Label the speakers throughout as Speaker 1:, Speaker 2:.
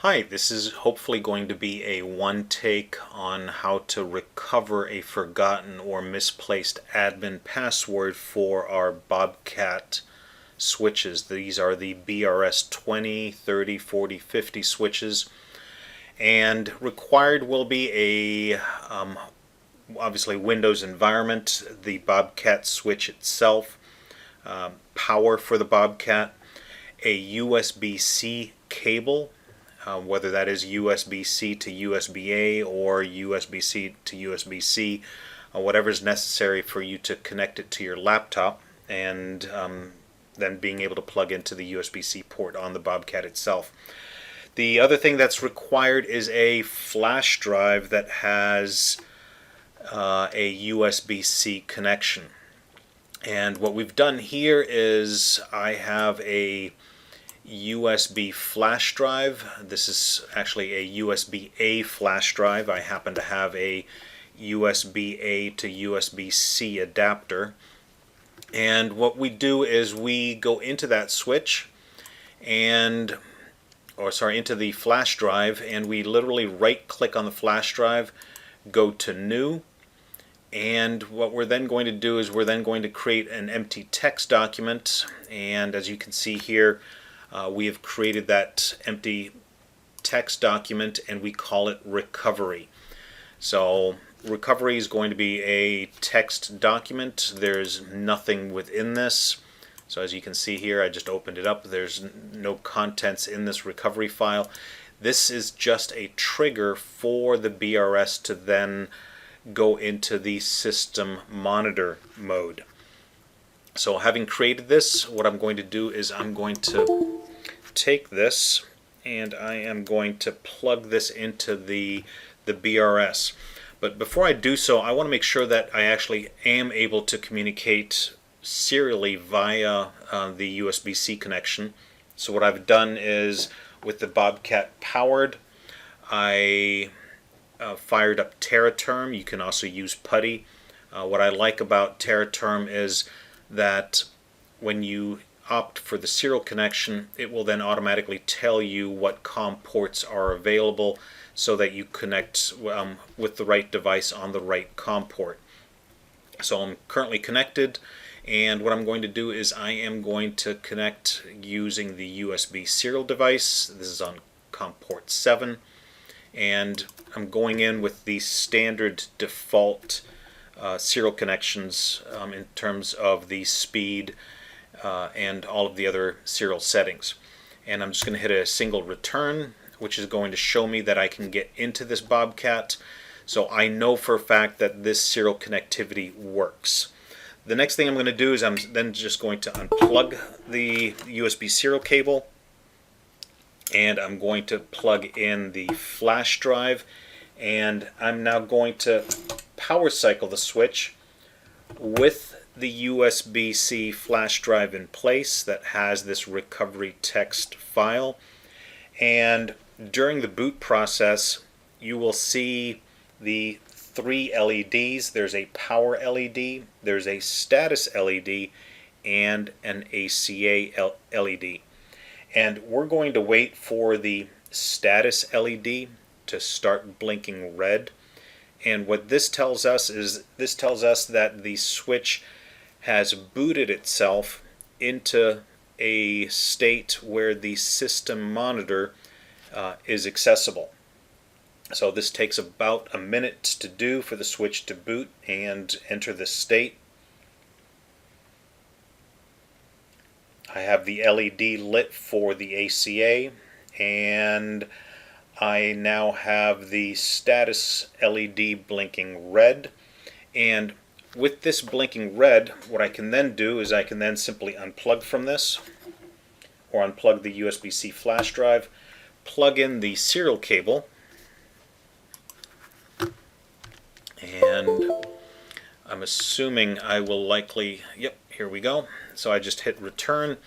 Speaker 1: Hi, this is hopefully going to be a one take on how to recover a forgotten or misplaced admin password for our Bobcat switches. These are the BRS 20, 30, 40, 50 switches, and required will be a obviously Windows environment, the Bobcat switch itself, power for the Bobcat, a USB-C cable, whether that is USB-C to USB-A or USB-C to USB-C, whatever is necessary for you to connect it to your laptop, and then being able to plug into the USB-C port on the Bobcat itself. The other thing that's required is a flash drive that has a USB-C connection. And what we've done here is I have a USB flash drive. This is actually a USB-A flash drive. I happen to have a USB-A to USB-C adapter. And what we do is we go into that switch and into the flash drive, and we literally right click on the flash drive, go to new, and what we're then going to do is we're then going to create an empty text document. And as you can see here, we have created that empty text document and we call it recovery. So recovery is going to be a text document. There's nothing within this. So as you can see here, I just opened it up. There's no contents in this recovery file. This is just a trigger for the BRS to then go into the system monitor mode. So having created this, what I'm going to do is I'm going to take this and I am going to plug this into the BRS. But before I do so, I want to make sure that I actually am able to communicate serially via the USB-C connection. So what I've done is, with the Bobcat powered, I fired up TerraTerm. You can also use PuTTY. What I like about TerraTerm is that when you opt for the serial connection, it will then automatically tell you what COM ports are available so that you connect with the right device on the right COM port. So I'm currently connected, and what I'm going to do is I am going to connect using the USB serial device. This is on COM port 7, and I'm going in with the standard default serial connections in terms of the speed and all of the other serial settings. And I'm just going to hit a single return, which is going to show me that I can get into this Bobcat. So I know for a fact that this serial connectivity works. The next thing I'm going to do is I'm then just going to unplug the USB serial cable, and I'm going to plug in the flash drive, and I'm now going to power cycle the switch with the USB-C flash drive in place that has this recovery text file. And during the boot process, you will see the three LEDs. There's a power LED, there's a status LED, and an ACA LED. And we're going to wait for the status LED to start blinking red. And what this tells us is that the switch has booted itself into a state where the system monitor is accessible. So this takes about a minute to do for the switch to boot and enter this state. I have the LED lit for the ACA, and I now have the status LED blinking red. And with this blinking red, what I can then do is I can then simply unplug from this, or unplug the USB-C flash drive, plug in the serial cable, and I'm assuming I will likely, yep, here we go. So I just hit return,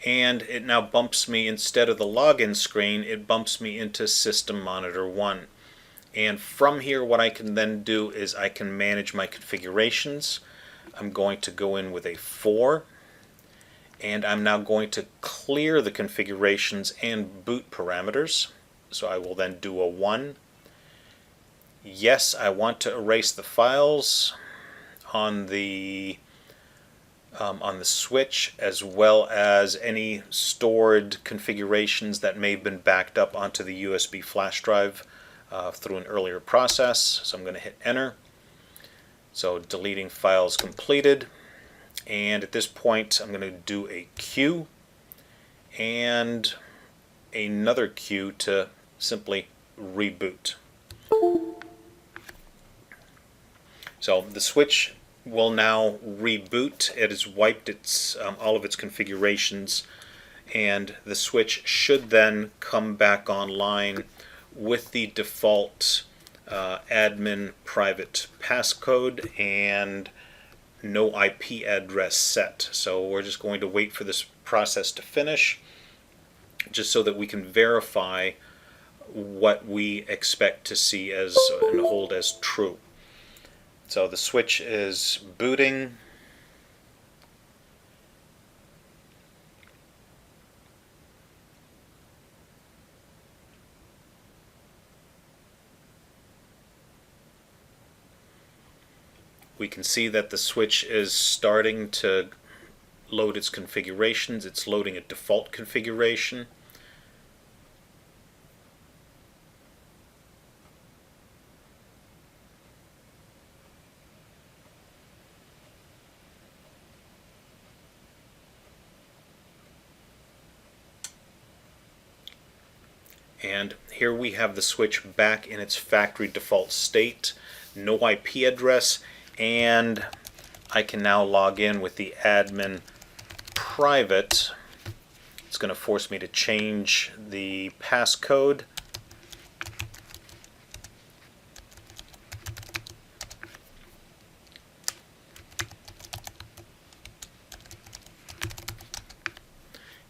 Speaker 1: and it now bumps me, instead of the login screen, it bumps me into System Monitor 1. And from here, what I can then do is I can manage my configurations. I'm going to go in with a 4, and I'm now going to clear the configurations and boot parameters. So I will then do a 1. Yes, I want to erase the files on the switch, as well as any stored configurations that may have been backed up onto the USB flash drive through an earlier process. So I'm going to hit enter. So deleting files completed. And at this point I'm going to do a Q and another Q to simply reboot. So the switch will now reboot. It has wiped all of its configurations, and the switch should then come back online with the default admin private passcode and no IP address set. So we're just going to wait for this process to finish, just so that we can verify what we expect to see as and hold as true. So the switch is booting. We can see that the switch is starting to load its configurations. It's loading a default configuration. And here we have the switch back in its factory default state, no IP address, and I can now log in with the admin private. It's going to force me to change the passcode.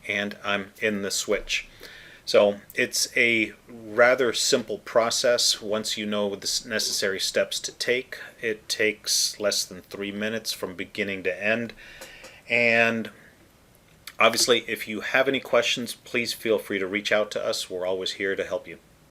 Speaker 1: And I'm in the switch. So it's a rather simple process. Once you know the necessary steps to take, it takes less than 3 minutes from beginning to end. And obviously, if you have any questions, please feel free to reach out to us. We're always here to help you.